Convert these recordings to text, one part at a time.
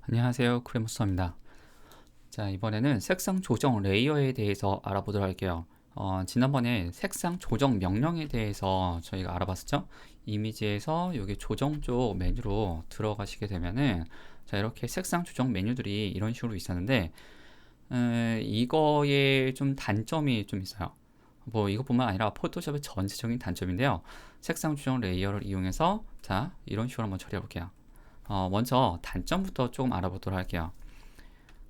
안녕하세요, 크레모스입니다. 자, 이번에는 색상 조정 레이어에 대해서 알아보도록 할게요. 지난번에 색상 조정 명령에 대해서 저희가 알아봤었죠. 이미지에서 여기 조정 쪽 메뉴로 들어가시게 되면은, 자, 이렇게 색상 조정 메뉴들이 이런 식으로 있었는데, 이거에 좀 단점이 좀 있어요. 뭐 이것뿐만 아니라 포토샵의 전체적인 단점인데요. 색상 조정 레이어를 이용해서, 자, 이런 식으로 한번 처리해 볼게요. 먼저 단점부터 조금 알아보도록 할게요.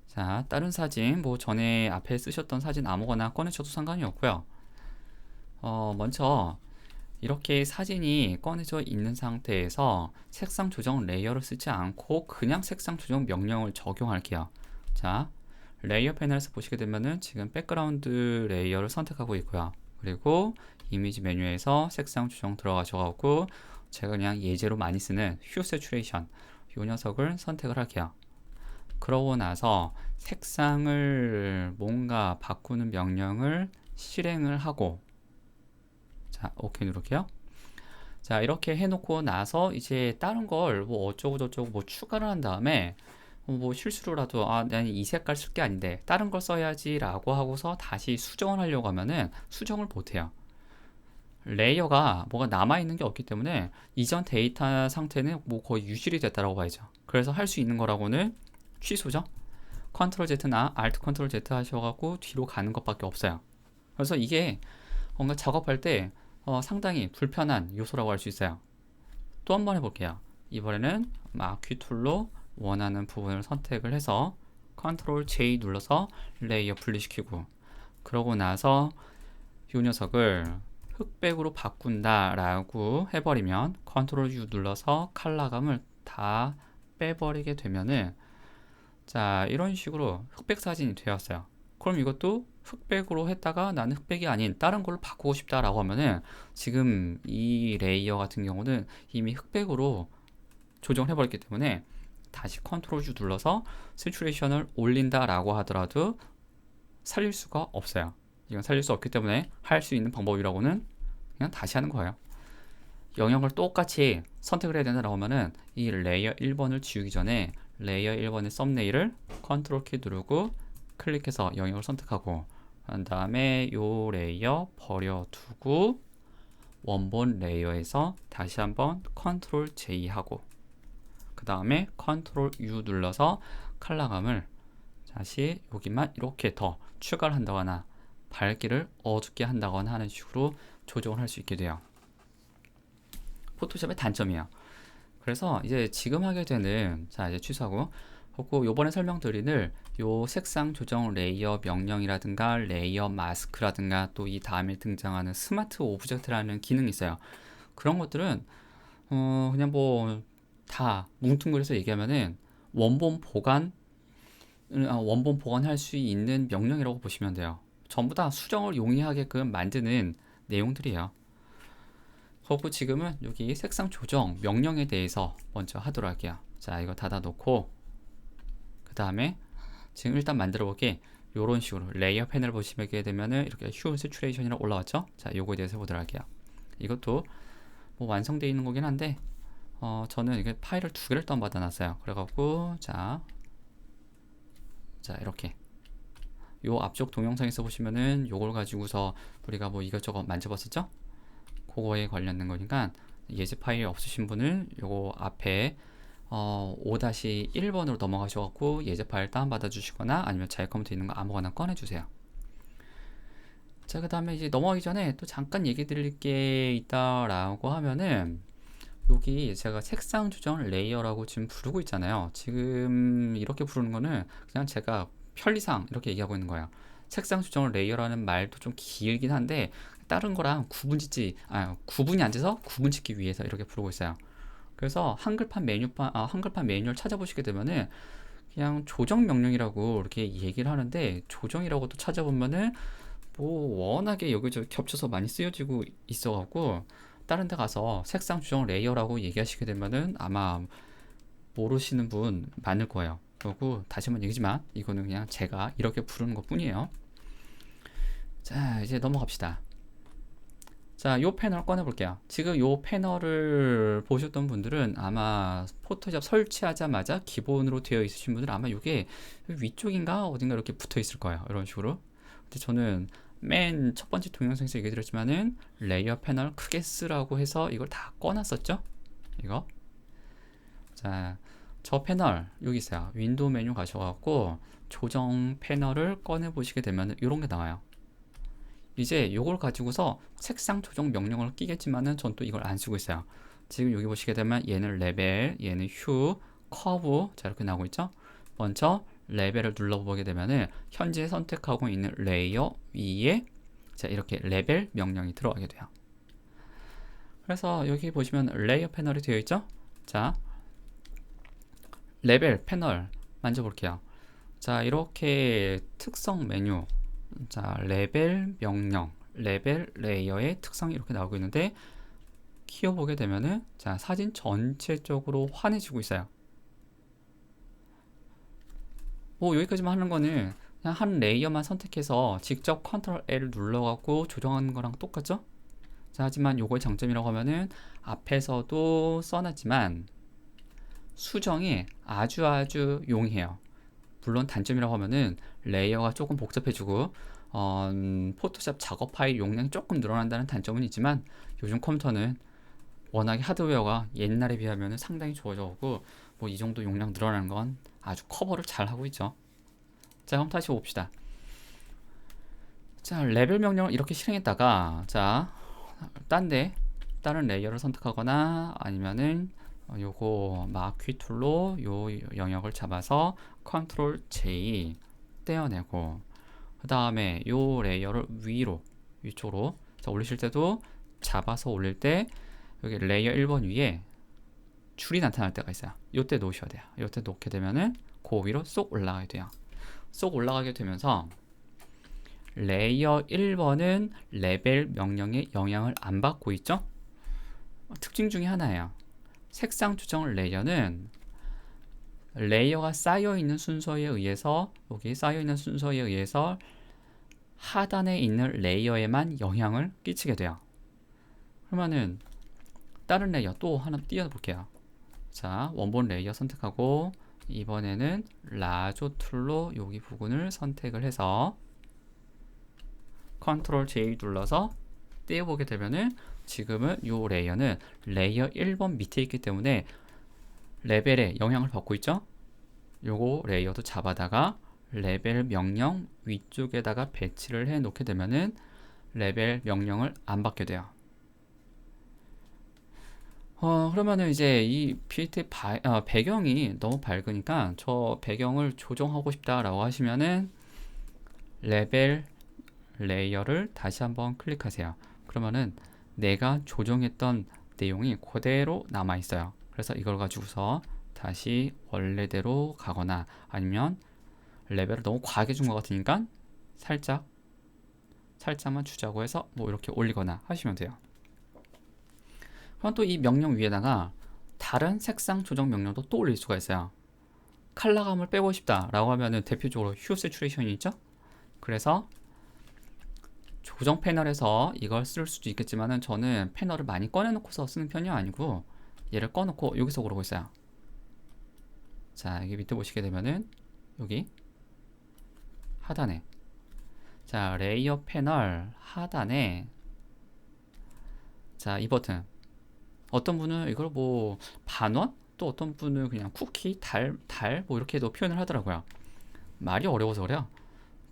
자, 다른 사진, 뭐 전에 앞에 쓰셨던 사진 아무거나 꺼내셔도 상관이 없고요. 먼저 이렇게 사진이 꺼내져 있는 상태에서 색상 조정 레이어를 쓰지 않고 그냥 색상 조정 명령을 적용할게요. 자, 레이어 패널에서 보시게 되면은 지금 백그라운드 레이어를 선택하고 있고요. 그리고 이미지 메뉴에서 색상 조정 들어가셔가지고 제가 그냥 예제로 많이 쓰는 휴 세츄레이션 이 녀석을 선택을 할게요. 그러고 나서 색상을 뭔가 바꾸는 명령을 실행을 하고, 자, 오케이 누를게요. 자, 이렇게 해놓고 나서 이제 다른 걸 뭐 어쩌고 저쩌고 뭐 추가를 한 다음에 뭐 실수로라도 난 이 색깔 쓸 게 아닌데 다른 걸 써야지 라고 하고서 다시 수정을 하려고 하면은 수정을 못해요. 레이어가 뭐가 남아있는 게 없기 때문에 이전 데이터 상태는 뭐 거의 유실이 됐다라고 봐야죠. 그래서 할 수 있는 거라고는 취소죠. 컨트롤 Z나 Alt 컨트롤 Z 하셔갖고 뒤로 가는 것밖에 없어요. 그래서 이게 뭔가 작업할 때 상당히 불편한 요소라고 할 수 있어요. 또 한 번 해볼게요. 이번에는 마퀴 툴로 원하는 부분을 선택을 해서 컨트롤 J 눌러서 레이어 분리시키고, 그러고 나서 이 녀석을 흑백으로 바꾼다 라고 해버리면 컨트롤 U 눌러서 컬러감을 다 빼버리게 되면은, 자, 이런 식으로 흑백 사진이 되었어요. 그럼 이것도 흑백으로 했다가 나는 흑백이 아닌 다른 걸로 바꾸고 싶다라고 하면은 지금 이 레이어 같은 경우는 이미 흑백으로 조정을 해버렸기 때문에 다시 컨트롤 U 눌러서 세츄레이션을 올린다라고 하더라도 살릴 수가 없어요. 이건 살릴 수 없기 때문에 할 수 있는 방법이라고는 그냥 다시 하는 거예요. 영역을 똑같이 선택을 해야 된다고 하면은 이 레이어 1번을 지우기 전에 레이어 1번의 썸네일을 컨트롤 키 누르고 클릭해서 영역을 선택하고, 그 다음에 요 레이어 버려두고 원본 레이어에서 다시 한번 컨트롤 J 하고, 그 다음에 컨트롤 U 눌러서 컬러감을 다시 여기만 이렇게 더 추가를 한다거나 밝기를 어둡게 한다거나 하는 식으로 조정을 할 수 있게 돼요. 포토샵의 단점이에요. 그래서 이제 지금 하게 되는, 자, 이제 취소하고, 그리고 요번에 설명드리는 요 색상 조정 레이어 명령이라든가 레이어 마스크라든가 또 이 다음에 등장하는 스마트 오브젝트라는 기능이 있어요. 그런 것들은 그냥 뭐 다 뭉뚱그려서 얘기하면은 원본 보관 원본 보관할 수 있는 명령이라고 보시면 돼요. 전부 다 수정을 용이하게끔 만드는 내용들이에요. 그리고 지금은 여기 색상 조정 명령에 대해서 먼저 하도록 할게요. 자, 이거 닫아 놓고, 그 다음에 지금 일단 만들어 볼게. 요런 식으로 레이어 패널 보시게 되면은 이렇게 휴 세츄레이션이라고 올라왔죠. 자, 요거에 대해서 해보도록 할게요. 이것도 뭐 완성되어 있는 거긴 한데 저는 이게 파일을 두 개를 다운받아 놨어요. 그래갖고 자 이렇게 요 앞쪽 동영상에서 보시면은 요걸 가지고서 우리가 뭐 이것저것 만져봤었죠. 그거에 관련된 거니까 예제 파일 없으신 분은 요거 앞에 5-1번으로 넘어가셔갖고 예제 파일 다운받아 주시거나 아니면 자기 컴퓨터에 있는 거 아무거나 꺼내 주세요. 자, 그 다음에 이제 넘어가기 전에 또 잠깐 얘기 드릴 게 있다라고 하면은, 여기 제가 색상 조정 레이어라고 지금 부르고 있잖아요. 지금 이렇게 부르는 거는 그냥 제가 편리상 이렇게 얘기하고 있는 거예요. 색상 조정 레이어라는 말도 좀 길긴 한데 다른 거랑 구분이 안 돼서 구분 짓기 위해서 이렇게 부르고 있어요. 그래서 한글판 매뉴얼 찾아보시게 되면은 그냥 조정 명령이라고 이렇게 얘기를 하는데, 조정이라고 또 찾아보면은 뭐 워낙에 여기저기 겹쳐서 많이 쓰여지고 있어갖고 다른 데 가서 색상 조정 레이어라고 얘기하시게 되면은 아마 모르시는 분 많을 거예요. 그리고 다시 한번 얘기지만 이거는 그냥 제가 이렇게 부르는 것 뿐이에요. 자, 이제 넘어갑시다. 자, 요 패널 꺼내 볼게요. 지금 요 패널을 보셨던 분들은 아마 포토샵 설치하자마자 기본으로 되어 있으신 분들은 아마 요게 위쪽인가 어딘가 이렇게 붙어 있을 거예요. 이런 식으로. 근데 저는 맨 첫 번째 동영상에서 얘기 드렸지만은 레이어 패널 크게 쓰라고 해서 이걸 다 꺼놨었죠. 이거. 자, 저 패널 여기 있어요. 윈도우 메뉴 가셔갖고 조정 패널을 꺼내 보시게 되면 이런 게 나와요. 이제 요걸 가지고서 색상 조정 명령을 끼겠지만은 전 또 이걸 안 쓰고 있어요. 지금 여기 보시게 되면 얘는 레벨, 얘는 휴, 커브, 자 이렇게 나오고 있죠. 먼저 레벨을 눌러보게 되면은 현재 선택하고 있는 레이어 위에 자 이렇게 레벨 명령이 들어가게 돼요. 그래서 여기 보시면 레이어 패널이 되어 있죠. 자 레벨 패널 만져볼게요. 자 이렇게 특성 메뉴, 자 레벨 명령, 레벨 레이어의 특성이 이렇게 나오고 있는데 키워보게 되면은 자 사진 전체적으로 환해지고 있어요. 뭐 여기까지만 하는 거는 그냥 한 레이어만 선택해서 직접 컨트롤 L을 눌러갖고 조정하는 거랑 똑같죠? 자 하지만 요거의 장점이라고 하면은 앞에서도 써놨지만 수정이 아주 용이해요. 물론 단점이라고 하면은 레이어가 조금 복잡해지고 포토샵 작업 파일 용량이 조금 늘어난다는 단점은 있지만 요즘 컴퓨터는 워낙에 하드웨어가 옛날에 비하면 상당히 좋아져갖고 뭐 이 정도 용량 늘어나는 건 아주 커버를 잘 하고 있죠. 자 그럼 다시 봅시다. 자 레벨 명령을 이렇게 실행했다가 자 다른 레이어를 선택하거나 아니면은 요거 마퀴 툴로 요 영역을 잡아서 컨트롤 J 떼어내고 그 다음에 요 레이어를 위쪽으로 자, 올리실 때도 잡아서 올릴 때 여기 레이어 1번 위에 줄이 나타날 때가 있어요. 요때 놓으셔야 돼요. 요때 놓게 되면은 그 위로 쏙 올라가게 돼요. 쏙 올라가게 되면서 레이어 1번은 레벨 명령에 영향을 안 받고 있죠. 특징 중에 하나예요. 색상 조정 레이어는 레이어가 쌓여있는 순서에 의해서 여기 쌓여있는 순서에 의해서 하단에 있는 레이어에만 영향을 끼치게 돼요. 그러면은 다른 레이어 또 하나 띄워볼게요. 자 원본 레이어 선택하고 이번에는 라조 툴로 여기 부분을 선택을 해서 컨트롤 J 눌러서 떼어보게 되면은 지금은 이 레이어는 레이어 1번 밑에 있기 때문에 레벨에 영향을 받고 있죠. 요거 레이어도 잡아다가 레벨 명령 위쪽에다가 배치를 해 놓게 되면은 레벨 명령을 안 받게 돼요. 그러면은 이제 이 BT 배경이 너무 밝으니까 저 배경을 조정하고 싶다라고 하시면은 레벨 레이어를 다시 한번 클릭하세요. 그러면은 내가 조정했던 내용이 그대로 남아 있어요. 그래서 이걸 가지고서 다시 원래대로 가거나 아니면 레벨을 너무 과하게 준 것 같으니까 살짝만 주자고 해서 뭐 이렇게 올리거나 하시면 돼요. 그럼 또 이 명령 위에다가 다른 색상 조정 명령도 또 올릴 수가 있어요. 컬러감을 빼고 싶다라고 하면은 대표적으로 휴 세츄레이션이 있죠. 그래서 조정 패널에서 이걸 쓸 수도 있겠지만은 저는 패널을 많이 꺼내놓고서 쓰는 편이 아니고 얘를 꺼놓고 여기서 고르고 있어요. 자 여기 밑에 보시게 되면은 여기 하단에 자 레이어 패널 하단에 자 이 버튼 어떤 분은 이걸 뭐 반원 또 어떤 분은 그냥 쿠키 달 뭐 이렇게도 표현을 하더라고요. 말이 어려워서 그래요.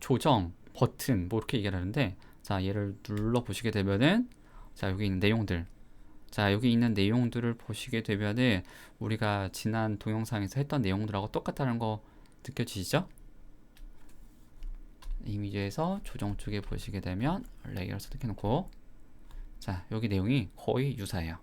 조정 버튼 뭐 이렇게 얘기를 하는데 자 얘를 눌러 보시게 되면은 자 여기 있는 내용들 자 여기 있는 내용들을 보시게 되면은 우리가 지난 동영상에서 했던 내용들하고 똑같다는 거 느껴지시죠? 이미지에서 조정 쪽에 보시게 되면 레이어를 선택해 놓고 자 여기 내용이 거의 유사해요.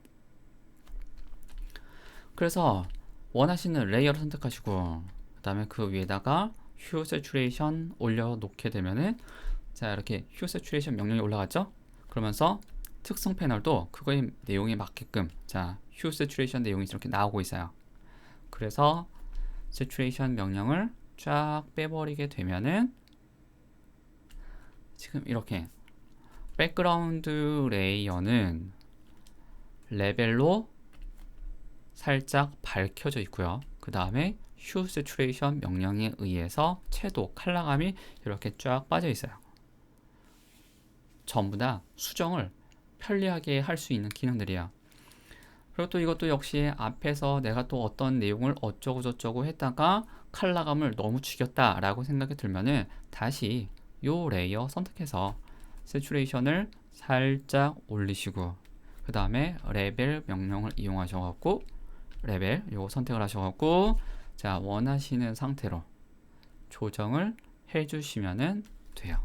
그래서 원하시는 레이어를 선택하시고 그 다음에 그 위에다가 휴 세츄레이션 올려 놓게 되면은 자 이렇게 휴 세츄레이션 명령이 올라갔죠. 그러면서 특성 패널도 그거의 내용에 맞게끔 자 휴 세츄레이션 내용이 이렇게 나오고 있어요. 그래서 세츄레이션 명령을 쫙 빼버리게 되면은 지금 이렇게 백그라운드 레이어는 레벨로 살짝 밝혀져 있고요. 그 다음에 휴 세츄레이션 명령에 의해서 채도, 컬러감이 이렇게 쫙 빠져 있어요. 전부 다 수정을 편리하게 할 수 있는 기능들이야. 그리고 또 이것도 역시 앞에서 내가 또 어떤 내용을 어쩌고 저쩌고 했다가 컬러감을 너무 죽였다 라고 생각이 들면은 다시 요 레이어 선택해서 세츄레이션을 살짝 올리시고 그 다음에 레벨 명령을 이용하셔갖고 레벨 요거 선택을 하셔갖고 자 원하시는 상태로 조정을 해주시면은 돼요.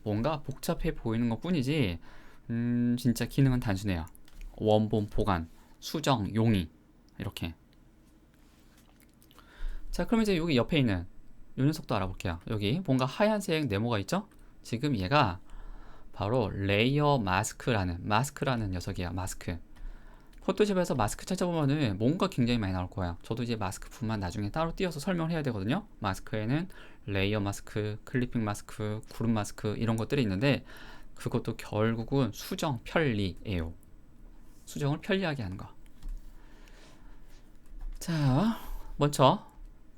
뭔가 복잡해 보이는 것 뿐이지 진짜 기능은 단순해요. 원본 보관, 수정, 용의 이렇게. 자 그럼 이제 여기 옆에 있는 이 녀석도 알아볼게요. 여기 뭔가 하얀색 네모가 있죠? 지금 얘가 바로 레이어 마스크라는 녀석이야. 마스크. 포토샵에서 마스크 찾아보면은 뭔가 굉장히 많이 나올 거야. 저도 이제 마스크뿐만 나중에 따로 띄어서 설명을 해야 되거든요. 마스크에는 레이어 마스크, 클리핑 마스크, 구름 마스크 이런 것들이 있는데 그것도 결국은 수정 편리예요. 수정을 편리하게 하는 거. 자, 먼저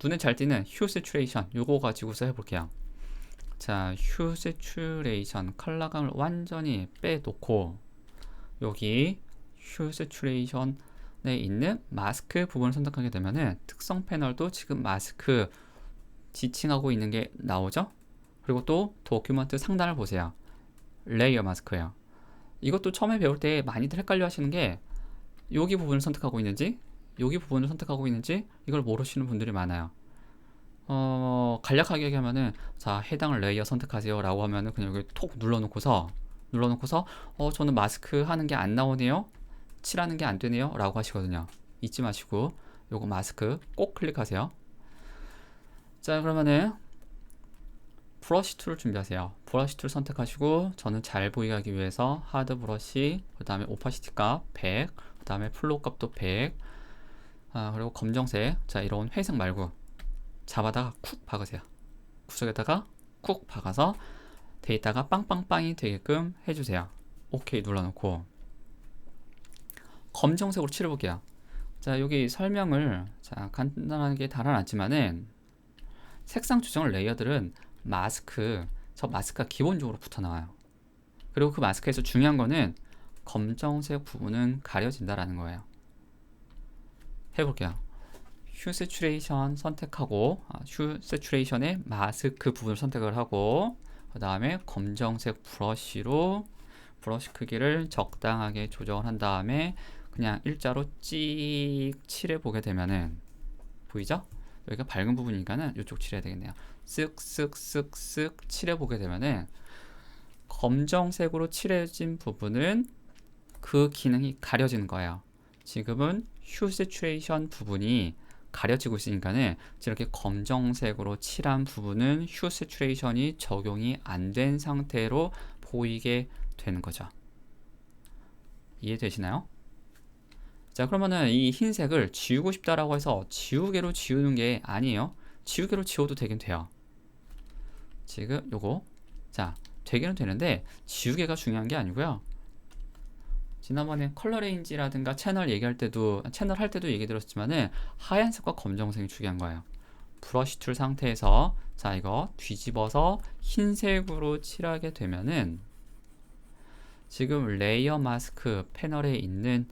눈에 잘 띄는 휴 세츄레이션 요거 가지고서 해볼게요. 자, 휴 세츄레이션 컬러감을 완전히 빼놓고 여기 휴 세츄레이션에 있는 마스크 부분을 선택하게 되면은 특성 패널도 지금 마스크 지칭하고 있는 게 나오죠? 그리고 또 도큐먼트 상단을 보세요. 레이어 마스크예요. 이것도 처음에 배울 때 많이들 헷갈려 하시는 게 여기 부분을 선택하고 있는지 여기 부분을 선택하고 있는지 이걸 모르시는 분들이 많아요. 간략하게 얘기하면은 자 해당 레이어 선택하세요 라고 하면은 그냥 여기 톡 눌러놓고서 저는 마스크 하는 게 안 나오네요, 칠하는 게 안 되네요 라고 하시거든요. 잊지 마시고 요거 마스크 꼭 클릭하세요. 자 그러면은 브러쉬 툴을 준비하세요. 브러쉬 툴 선택하시고 저는 잘 보이게 하기 위해서 하드 브러쉬, 그 다음에 오파시티 값 100, 그 다음에 플로우 값도 100, 그리고 검정색. 자 이런 회색 말고 잡아다가 쿡 박으세요. 구석에다가 쿡 박아서 데이터가 빵빵빵이 되게끔 해주세요. 오케이 눌러놓고 검정색으로 칠해볼게요. 자 여기 설명을 자 간단하게 달아놨지만은 색상 조정 레이어들은 저 마스크가 기본적으로 붙어 나와요. 그리고 그 마스크에서 중요한 거는 검정색 부분은 가려진다라는 거예요. 해볼게요. 휴 세츄레이션 선택하고 휴 세츄레이션의 마스크 부분을 선택을 하고 그 다음에 검정색 브러쉬로 브러쉬 크기를 적당하게 조정을 한 다음에 그냥 일자로 찍 칠해 보게 되면은 보이죠? 여기가 밝은 부분이니까는 이쪽 칠해야 되겠네요. 쓱쓱쓱쓱 칠해 보게 되면은 검정색으로 칠해진 부분은 그 기능이 가려지는 거예요. 지금은 휴 세츄레이션 부분이 가려지고 있으니까는 이렇게 검정색으로 칠한 부분은 휴 세츄레이션이 적용이 안 된 상태로 보이게 되는 거죠. 이해되시나요? 자 그러면은 이 흰색을 지우고 싶다라고 해서 지우개로 지우는 게 아니에요. 지우개로 지워도 되긴 돼요. 지금 요거 자 되기는 되는데 지우개가 중요한 게 아니고요. 지난번에 컬러 레인지라든가 채널 할 때도 얘기 들었지만은 하얀색과 검정색이 중요한 거예요. 브러쉬 툴 상태에서 자 이거 뒤집어서 흰색으로 칠하게 되면은 지금 레이어 마스크 패널에 있는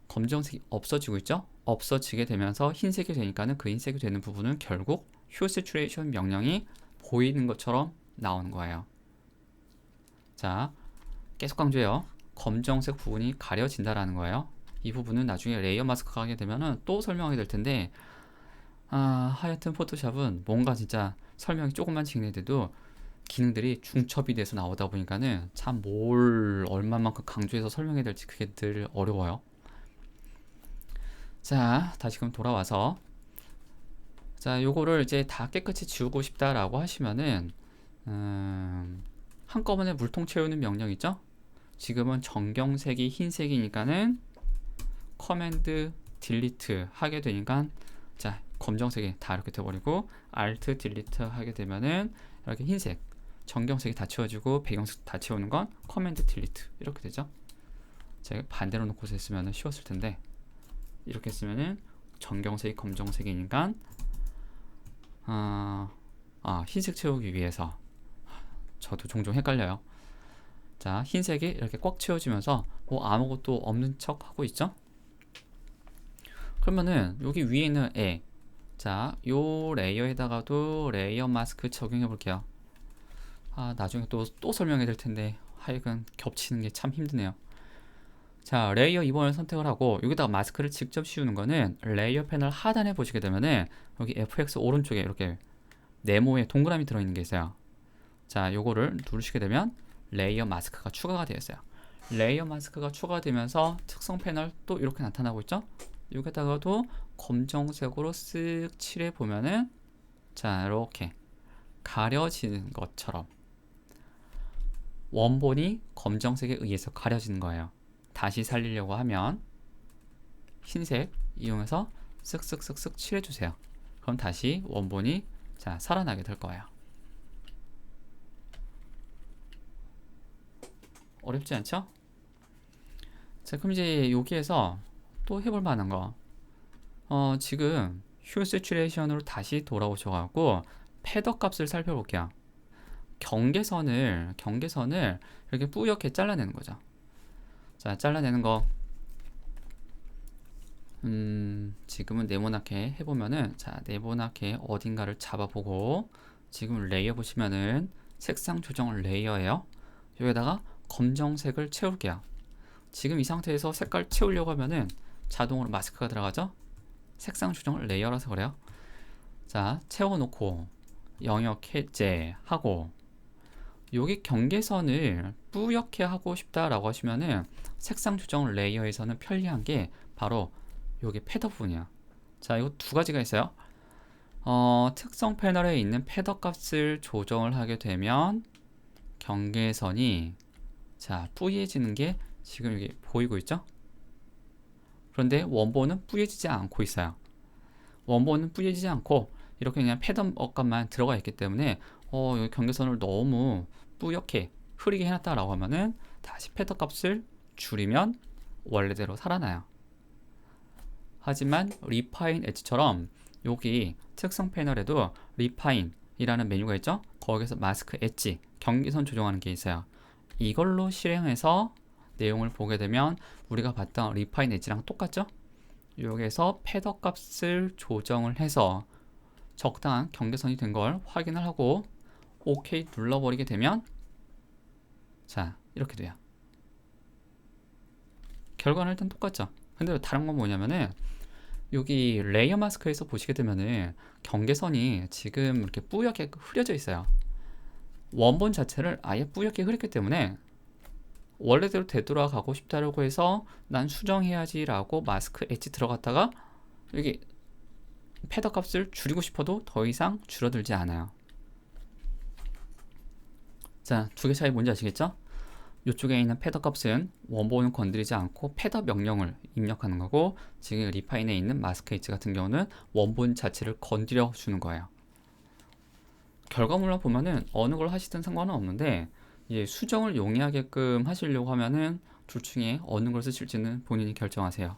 검정색이 없어지고 있죠? 없어지게 되면서 흰색이 되니까는 그 흰색이 되는 부분은 결국 휴 세츄레이션 명령이 보이는 것처럼 나오는 거예요. 자 계속 강조해요. 검정색 부분이 가려진다라는 거예요. 이 부분은 나중에 레이어 마스크가 하게 되면은 또 설명하게 될 텐데 하여튼 포토샵은 뭔가 진짜 설명이 조금만 진행돼도 기능들이 중첩이 돼서 나오다 보니까는 참 뭘 얼마만큼 강조해서 설명해야 될지 그게 늘 어려워요. 자 다시 그럼 돌아와서 자 요거를 이제 다 깨끗이 지우고 싶다라고 하시면은 한꺼번에 물통 채우는 명령 있죠? 지금은 정경색이 흰색이니까는 커맨드 딜리트 하게 되니까 자 검정색이 다 이렇게 돼버리고 알트 딜리트 하게 되면은 이렇게 흰색 정경색이 다 치워지고 배경색 다 채우는 건 커맨드 딜리트 이렇게 되죠. 제가 반대로 놓고서 했으면 쉬웠을 텐데 이렇게 쓰면은 정경색이 검정색이니까 흰색 채우기 위해서 저도 종종 헷갈려요. 자, 흰색이 이렇게 꽉 채워지면서 뭐 아무것도 없는 척 하고 있죠. 그러면은 여기 위에 있는 자, 요 레이어에다가도 레이어 마스크 적용해 볼게요. 나중에 또 설명해 드릴 텐데 하여간 겹치는 게 참 힘드네요. 자, 레이어 2번을 선택을 하고 여기다가 마스크를 직접 씌우는 거는 레이어 패널 하단에 보시게 되면은 여기 FX 오른쪽에 이렇게 네모에 동그라미 들어있는 게 있어요. 자, 요거를 누르시게 되면 레이어 마스크가 추가가 되어 있어요. 레이어 마스크가 추가되면서 특성 패널 또 이렇게 나타나고 있죠. 여기다가도 검정색으로 쓱 칠해 보면은 자, 이렇게 가려지는 것처럼 원본이 검정색에 의해서 가려지는 거예요. 다시 살리려고 하면 흰색 이용해서 쓱쓱쓱쓱 칠해주세요. 그럼 다시 원본이 자, 살아나게 될 거예요. 어렵지 않죠? 자, 그럼 이제 여기에서 또 해볼 만한 거 지금 휴 세츄레이션으로 다시 돌아오셔가지고 패더 값을 살펴볼게요. 경계선을 이렇게 뿌옇게 잘라내는 거죠. 자, 잘라내는 거 지금은 네모나게 해보면은 자, 네모나게 어딘가를 잡아보고 지금 레이어 보시면은 색상 조정 레이어예요. 여기다가 검정색을 채울게요. 지금 이 상태에서 색깔 채우려고 하면은 자동으로 마스크가 들어가죠. 색상 조정 레이어라서 그래요. 자, 채워놓고 영역 해제하고 여기 경계선을 뿌옇게 하고 싶다라고 하시면은 색상 조정 레이어에서는 편리한 게 바로 여기 패더 부분이야. 자, 이거 두 가지가 있어요. 특성 패널에 있는 패더 값을 조정을 하게 되면 경계선이 자, 뿌얘지는 게 지금 여기 보이고 있죠? 그런데 원본은 뿌얘지지 않고 있어요. 원본은 뿌얘지지 않고 이렇게 그냥 패더 값만 들어가 있기 때문에 여기 경계선을 너무 뿌옇게 흐리게 해놨다라고 하면은 다시 패더 값을 줄이면 원래대로 살아나요. 하지만 리파인 엣지처럼 여기 특성 패널에도 리파인이라는 메뉴가 있죠. 거기서 마스크 엣지 경계선 조정하는 게 있어요. 이걸로 실행해서 내용을 보게 되면 우리가 봤던 리파인 엣지랑 똑같죠. 여기에서 패더 값을 조정을 해서 적당한 경계선이 된 걸 확인을 하고 OK 눌러버리게 되면 자, 이렇게 돼요. 결과는 일단 똑같죠. 근데 다른 건 뭐냐면은 여기 레이어 마스크에서 보시게 되면은 경계선이 지금 이렇게 뿌옇게 흐려져 있어요. 원본 자체를 아예 뿌옇게 흐렸기 때문에 원래대로 되돌아가고 싶다라고 해서 난 수정해야지 라고 마스크 엣지 들어갔다가 여기 패더 값을 줄이고 싶어도 더 이상 줄어들지 않아요. 자, 두 개 차이 뭔지 아시겠죠? 이쪽에 있는 패더 값은 원본을 건드리지 않고 패더 명령을 입력하는 거고 지금 리파인에 있는 마스크 엣지 같은 경우는 원본 자체를 건드려 주는 거예요. 결과물만 보면은 어느 걸 하시든 상관은 없는데 수정을 용이하게끔 하시려고 하면은 둘 중에 어느 걸 쓰실지는 본인이 결정하세요.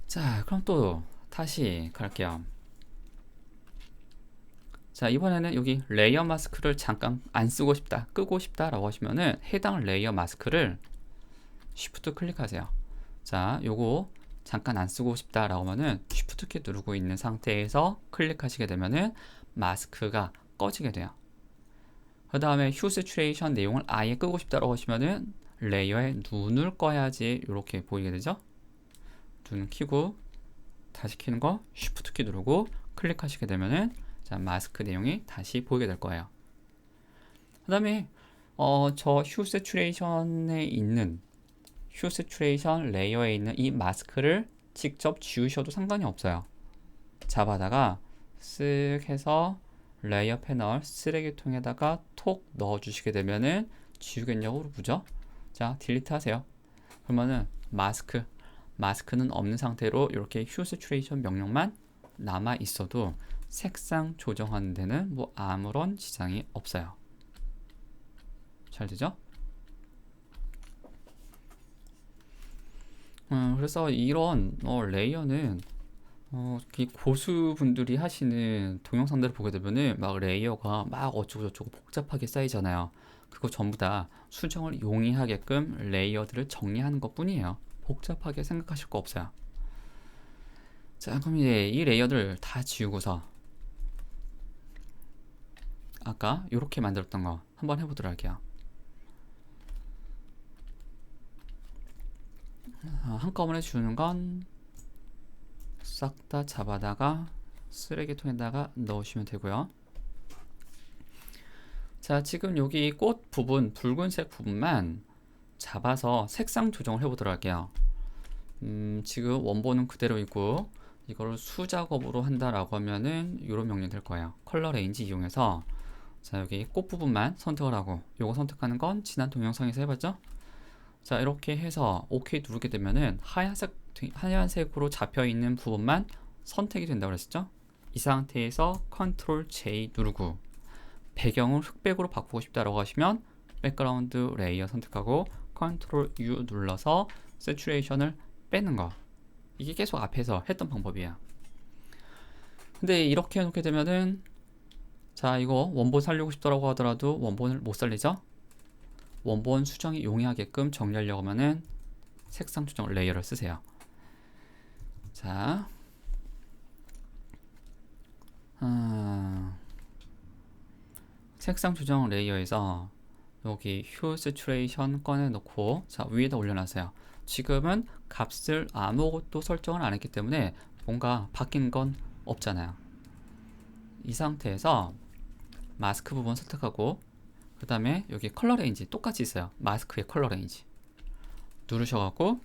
자, 그럼 또 다시 갈게요. 자, 이번에는 여기 레이어 마스크를 잠깐 안 쓰고 싶다, 끄고 싶다 라고 하시면은 해당 레이어 마스크를 Shift 클릭하세요. 자, 요거 잠깐 안 쓰고 싶다 라고 하면은 Shift 키 누르고 있는 상태에서 클릭하시게 되면은 마스크가 꺼지게 돼요. 그 다음에 휴 세츄레이션 내용을 아예 끄고 싶다라고 하시면은 레이어에 눈을 꺼야지 이렇게 보이게 되죠. 눈 켜고 다시 켜는 거 Shift 키 누르고 클릭하시게 되면은 자, 마스크 내용이 다시 보이게 될 거예요. 그 다음에 저 휴 세츄레이션에 있는 휴 세츄레이션 레이어에 있는 이 마스크를 직접 지우셔도 상관이 없어요. 잡아다가 쓱 해서 레이어 패널 쓰레기통에다가 톡 넣어주시게 되면은 지우겠냐고 묻죠. 자, 딜리트 하세요. 그러면은 마스크는 없는 상태로 이렇게 휴 세츄레이션 명령만 남아 있어도 색상 조정하는 데는 뭐 아무런 지장이 없어요. 잘 되죠? 그래서 이런 레이어는 이 고수분들이 하시는 동영상들을 보게 되면은 막 레이어가 막 어쩌고저쩌고 복잡하게 쌓이잖아요. 그거 전부 다 수정을 용이하게끔 레이어들을 정리하는 것 뿐이에요. 복잡하게 생각하실 거 없어요. 자, 그럼 이제 이 레이어들 다 지우고서 아까 이렇게 만들었던 거 한번 해보도록 할게요. 한꺼번에 지우는 건 싹 다 잡아다가 쓰레기통에다가 넣으시면 되고요. 자, 지금 여기 꽃 부분, 붉은색 부분만 잡아서 색상 조정을 해보도록 할게요. 지금 원본은 그대로 있고 이거를 수작업으로 한다라고 하면은 이런 명령 될 거예요. 컬러 레인지 이용해서 자, 여기 꽃 부분만 선택을 하고 요거 선택하는 건 지난 동영상에서 해봤죠? 자, 이렇게 해서 OK 누르게 되면은 하얀색으로 잡혀 있는 부분만 선택이 된다고 그랬었죠? 이 상태에서 Ctrl J 누르고 배경을 흑백으로 바꾸고 싶다라고 하시면 백그라운드 레이어 선택하고 Ctrl U 눌러서 세츄레이션을 빼는 거. 이게 계속 앞에서 했던 방법이야. 근데 이렇게 해놓게 되면은 자, 이거 원본 살리고 싶다라고 하더라도 원본을 못 살리죠? 원본 수정이 용이하게끔 정리하려고 하면은 색상 조정 레이어를 쓰세요. 자, 색상 조정 레이어에서 여기 휴 세츄레이션 꺼내놓고 자, 위에다 올려놨어요. 지금은 값을 아무것도 설정을 안 했기 때문에 뭔가 바뀐 건 없잖아요. 이 상태에서 마스크 부분 선택하고 그 다음에 여기 컬러 레인지 똑같이 있어요. 마스크의 컬러 레인지 누르셔갖고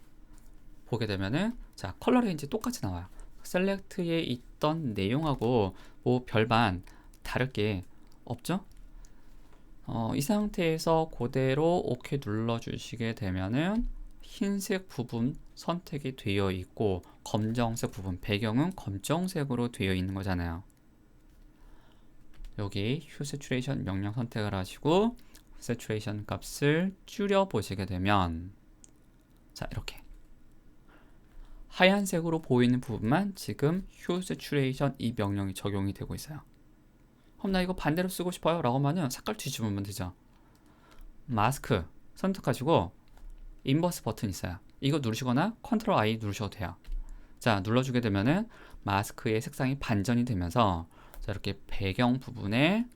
보게 되면은 자, 컬러 레인지 똑같이 나와요. 셀렉트에 있던 내용하고 뭐 별반 다를 게 없죠? 이 상태에서 그대로 OK 눌러주시게 되면은 흰색 부분 선택이 되어 있고 검정색 부분, 배경은 검정색으로 되어 있는 거잖아요. 여기 휴 세츄레이션 명령 선택을 하시고 세츄레이션 값을 줄여 보시게 되면 자, 이렇게 하얀색으로 보이는 부분만 지금 휴 세츄레이션 이 명령이 적용이 되고 있어요. 그럼 나 이거 반대로 쓰고 싶어요 라고 하면은 색깔 뒤집으면 되죠. 마스크 선택하시고 인버스 버튼 있어요. 이거 누르시거나 컨트롤 I 누르셔도 돼요. 자, 눌러주게 되면은 마스크의 색상이 반전이 되면서 자, 이렇게 배경 부분에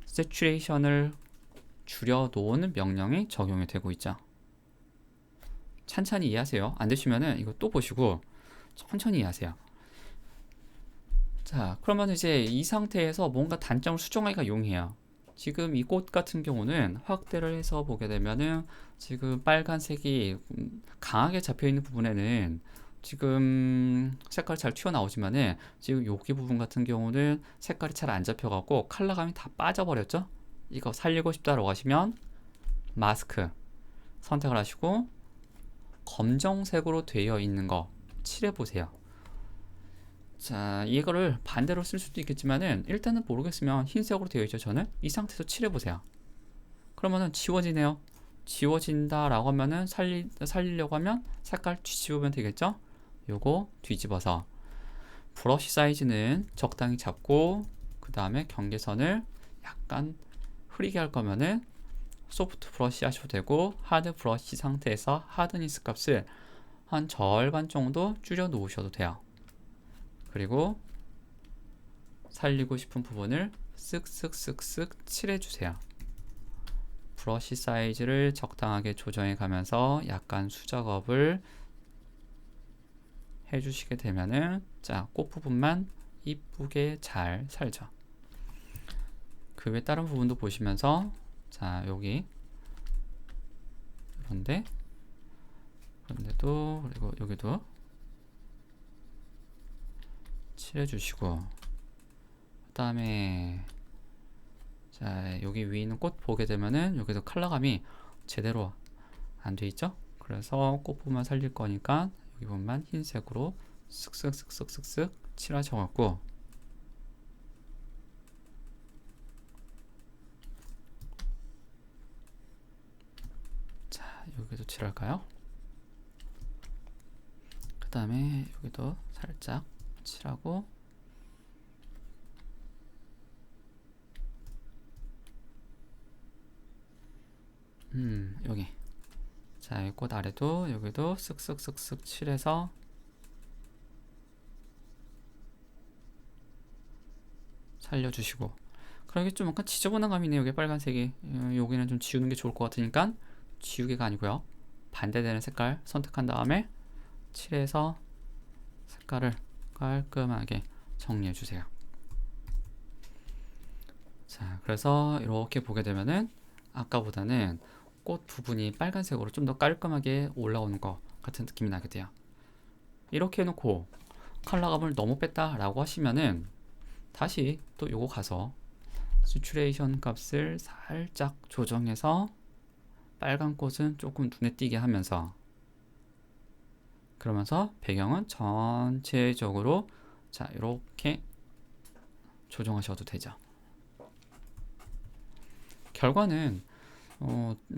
세츄레이션을 줄여 놓은 명령이 적용이 되고 있죠. 천천히 이해하세요. 안 되시면은 이거 또 보시고 천천히 이해하세요. 자, 그러면 이제 이 상태에서 뭔가 단점을 수정하기가 용이해요. 지금 이 꽃 같은 경우는 확대를 해서 보게 되면은 지금 빨간색이 강하게 잡혀 있는 부분에는 지금 색깔이 잘 튀어나오지만은 지금 여기 부분 같은 경우는 색깔이 잘 안 잡혀갖고 컬러감이 다 빠져버렸죠? 이거 살리고 싶다라고 하시면 마스크 선택을 하시고 검정색으로 되어 있는 거 칠해보세요. 자, 이거를 반대로 쓸 수도 있겠지만은 일단은 모르겠으면 흰색으로 되어 있죠. 저는 이 상태에서 칠해보세요. 그러면은 지워지네요. 지워진다 라고 하면은 살리려고 하면 색깔 뒤집으면 되겠죠. 요거 뒤집어서 브러쉬 사이즈는 적당히 잡고 그 다음에 경계선을 약간 흐리게 할 거면은 소프트 브러쉬 하셔도 되고 하드 브러쉬 상태에서 하드니스 값을 한 절반 정도 줄여 놓으셔도 돼요. 그리고 살리고 싶은 부분을 쓱쓱쓱쓱 칠해주세요. 브러쉬 사이즈를 적당하게 조정해 가면서 약간 수작업을 해주시게 되면은 자, 꽃 부분만 이쁘게 잘 살죠. 그 외 다른 부분도 보시면서 자, 여기 그런데도 그리고 여기도 칠해주시고 그 다음에 자, 여기 위에 있는 꽃 보게 되면은 여기도 컬러감이 제대로 안 돼 있죠? 그래서 꽃 부분만 살릴 거니까 여기 부분만 흰색으로 쓱쓱쓱쓱쓱쓱 칠하셔갖고 여기도 칠할까요? 그 다음에 여기도 살짝 칠하고, 여기. 자, 이 꽃 아래도 여기도 쓱쓱쓱쓱 칠해서 살려주시고. 그러게 좀 약간 지저분한 감이네요. 여기 빨간색이. 여기는 좀 지우는 게 좋을 것 같으니까 지우개가 아니고요, 반대되는 색깔 선택한 다음에 칠해서 색깔을 깔끔하게 정리해 주세요. 자, 그래서 이렇게 보게 되면은 아까보다는 꽃 부분이 빨간색으로 좀 더 깔끔하게 올라오는 것 같은 느낌이 나게 돼요. 이렇게 해놓고 컬러감을 너무 뺐다 라고 하시면은 다시 또 요거 가서 스추레이션 값을 살짝 조정해서 빨간 꽃은 조금 눈에 띄게 하면서, 그러면서 배경은 전체적으로 자 이렇게 조정하셔도 되죠. 결과는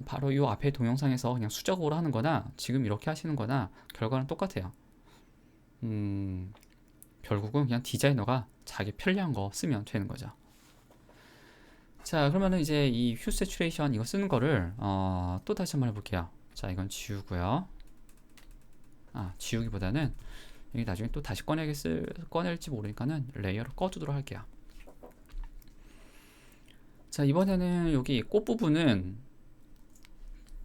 바로 이 앞에 동영상에서 그냥 수작업으로 하는 거나 지금 이렇게 하시는 거나 결과는 똑같아요. 결국은 그냥 디자이너가 자기 편리한 거 쓰면 되는 거죠. 자, 그러면은 이제 이 휴 세츄레이션 이거 쓰는 거를 또 다시 한번 해볼게요. 자, 이건 지우고요. 지우기보다는 여기 나중에 또 다시 꺼낼지 모르니까는 레이어를 꺼두도록 할게요. 자, 이번에는 여기 꽃 부분은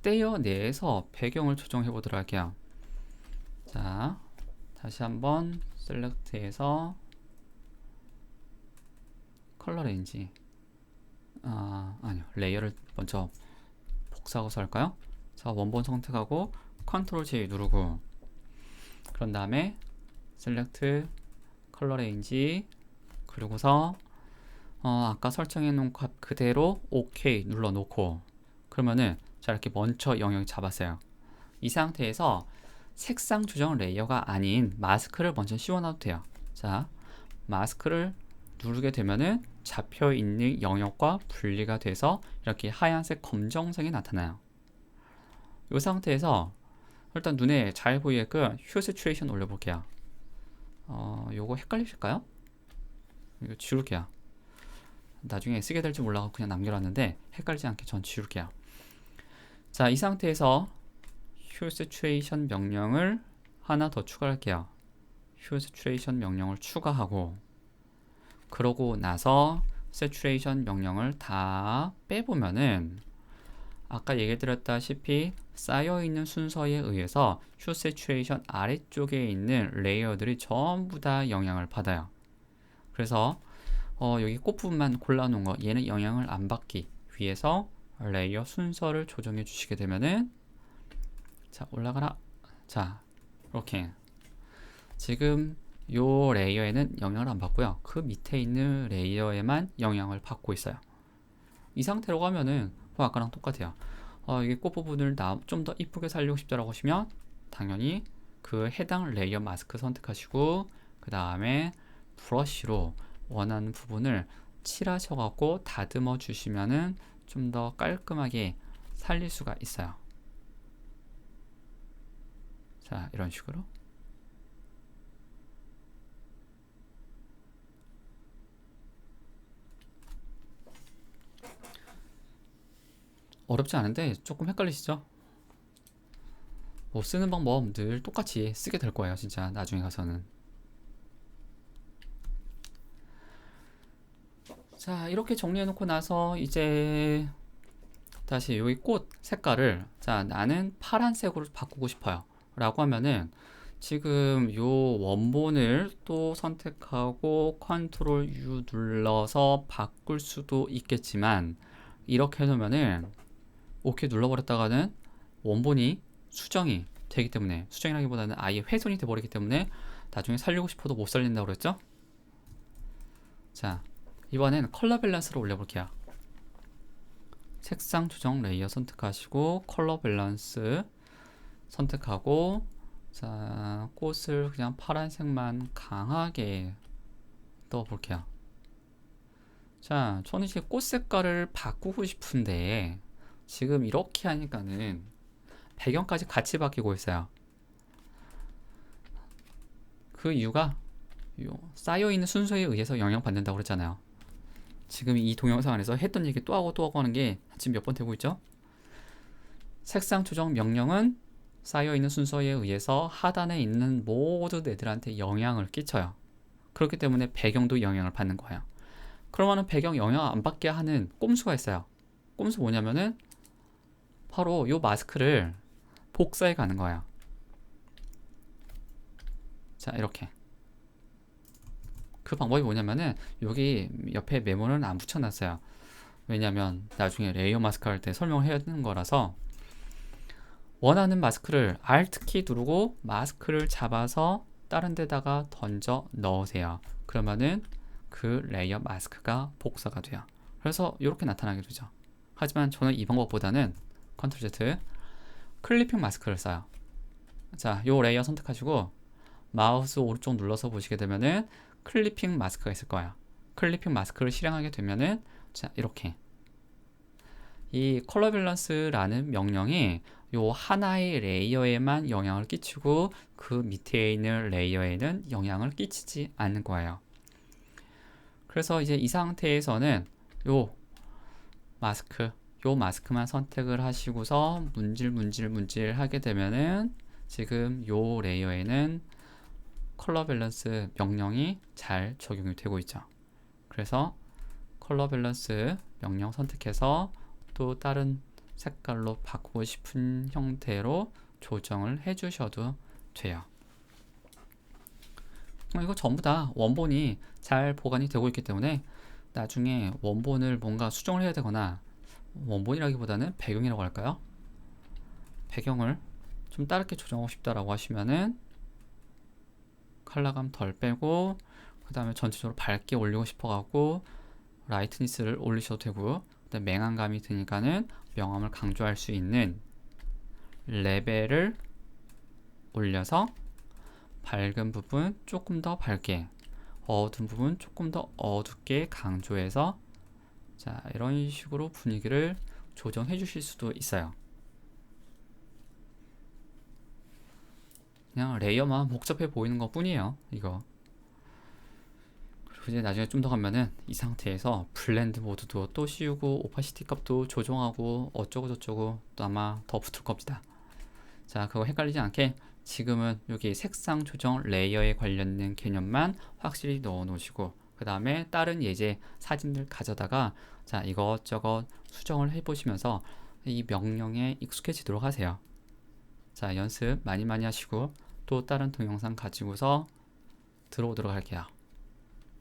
떼어내서 배경을 조정해 보도록 할게요. 자, 다시 한번 셀렉트해서 컬러 레인지, 아니요, 레이어를 먼저 복사하고서 할까요? 자, 원본 선택하고 컨트롤 J 누르고, 그런 다음에 셀렉트 컬러 레인지, 그리고서 아까 설정해 놓은 값 그대로 OK 눌러 놓고, 그러면은 자, 이렇게 먼저 영역이 잡았어요. 이 상태에서 색상 조정 레이어가 아닌 마스크를 먼저 씌워놔도 돼요. 자, 마스크를 누르게 되면은 잡혀 있는 영역과 분리가 돼서 이렇게 하얀색 검정색이 나타나요. 이 상태에서 일단 눈에 잘 보이게끔 휴 세츄레이션 올려볼게요. 요거 헷갈리실까요? 이거 지울게요. 나중에 쓰게 될지 몰라서 그냥 남겨놨는데 헷갈리지 않게 전 지울게요. 자, 이 상태에서 휴 세츄레이션 명령을 하나 더 추가할게요. 휴 세츄레이션 명령을 추가하고, 그러고 나서 세츄레이션 명령을 다 빼보면은 아까 얘기 드렸다시피 쌓여있는 순서에 의해서 휴 세츄레이션 아래쪽에 있는 레이어들이 전부 다 영향을 받아요. 그래서 여기 꽃 부분만 골라놓은 거, 얘는 영향을 안 받기 위해서 레이어 순서를 조정해 주시게 되면은, 자, 올라가라. 자, 이렇게 지금 요 레이어에는 영향을 안 받고요, 그 밑에 있는 레이어에만 영향을 받고 있어요. 이 상태로 가면은 아까랑 똑같아요. 이게 꽃 부분을 좀 더 이쁘게 살리고 싶다라고 하시면 당연히 그 해당 레이어 마스크 선택하시고, 그 다음에 브러쉬로 원하는 부분을 칠하셔갖고 다듬어 주시면은 좀 더 깔끔하게 살릴 수가 있어요. 자, 이런 식으로. 어렵지 않은데 조금 헷갈리시죠? 뭐 쓰는 방법 늘 똑같이 쓰게 될 거예요, 진짜 나중에 가서는. 자, 이렇게 정리해 놓고 나서 이제 다시 여기 꽃 색깔을, 자, 나는 파란색으로 바꾸고 싶어요 라고 하면은 지금 요 원본을 또 선택하고 컨트롤 U 눌러서 바꿀 수도 있겠지만, 이렇게 해놓으면은 OK 눌러버렸다가는 원본이 수정이 되기 때문에, 수정이라기보다는 아예 훼손이 돼버리기 때문에 나중에 살리고 싶어도 못 살린다고 그랬죠? 자, 이번엔 컬러 밸런스를 올려볼게요. 색상 조정 레이어 선택하시고 컬러 밸런스 선택하고, 자, 꽃을 그냥 파란색만 강하게 넣어볼게요. 자, 저는 이제 꽃 색깔을 바꾸고 싶은데 지금 이렇게 하니까는 배경까지 같이 바뀌고 있어요. 그 이유가 쌓여있는 순서에 의해서 영향받는다고 그랬잖아요. 지금 이 동영상 안에서 했던 얘기 또 하고 또 하고 하는 게 지금 몇 번 되고 있죠? 색상 조정 명령은 쌓여있는 순서에 의해서 하단에 있는 모든 애들한테 영향을 끼쳐요. 그렇기 때문에 배경도 영향을 받는 거예요. 그러면은 배경 영향 안 받게 하는 꼼수가 있어요. 꼼수 뭐냐면은 바로 요 마스크를 복사해 가는 거예요. 자, 이렇게. 그 방법이 뭐냐면은 여기 옆에 메모는 안 붙여놨어요. 왜냐면 나중에 레이어 마스크 할 때 설명을 해야 되는 거라서 원하는 마스크를 Alt키 누르고 마스크를 잡아서 다른 데다가 던져 넣으세요. 그러면은 그 레이어 마스크가 복사가 돼요. 그래서 이렇게 나타나게 되죠. 하지만 저는 이 방법보다는 Ctrl Z 클리핑 마스크를 써요. 자, 요 레이어 선택하시고 마우스 오른쪽 눌러서 보시게 되면은 클리핑 마스크가 있을 거예요. 클리핑 마스크를 실행하게 되면은 자, 이렇게 이 컬러 밸런스라는 명령이 요 하나의 레이어에만 영향을 끼치고 그 밑에 있는 레이어에는 영향을 끼치지 않는 거예요. 그래서 이제 이 상태에서는 요 마스크만 선택을 하시고서 문질 하게 되면은 지금 요 레이어에는 컬러 밸런스 명령이 잘 적용이 되고 있죠. 그래서 컬러 밸런스 명령 선택해서 또 다른 색깔로 바꾸고 싶은 형태로 조정을 해 주셔도 돼요. 이거 전부 다 원본이 잘 보관이 되고 있기 때문에 나중에 원본을 뭔가 수정을 해야 되거나 원본이라기보다는 배경이라고 할까요? 배경을 좀 다르게 조정하고 싶다라고 하시면은 컬러감 덜 빼고 그 다음에 전체적으로 밝게 올리고 싶어갖고 라이트니스를 올리셔도 되고요. 그다음에 맹한감이 드니까는 명암을 강조할 수 있는 레벨을 올려서 밝은 부분 조금 더 밝게, 어두운 부분 조금 더 어둡게 강조해서 자, 이런 식으로 분위기를 조정해 주실 수도 있어요. 그냥 레이어만 복잡해 보이는 것 뿐이에요, 이거. 그리고 이제 나중에 좀 더 가면은 이 상태에서 블렌드 모드도 또 씌우고 오파시티 값도 조정하고 어쩌고 저쩌고 또 아마 더 붙을 겁니다. 자, 그거 헷갈리지 않게 지금은 여기 색상 조정 레이어에 관련된 개념만 확실히 넣어 놓으시고 그 다음에 다른 예제 사진들 가져다가 자, 이것저것 수정을 해 보시면서 이 명령에 익숙해지도록 하세요. 자, 연습 많이 하시고 또 다른 동영상 가지고서 들어오도록 할게요.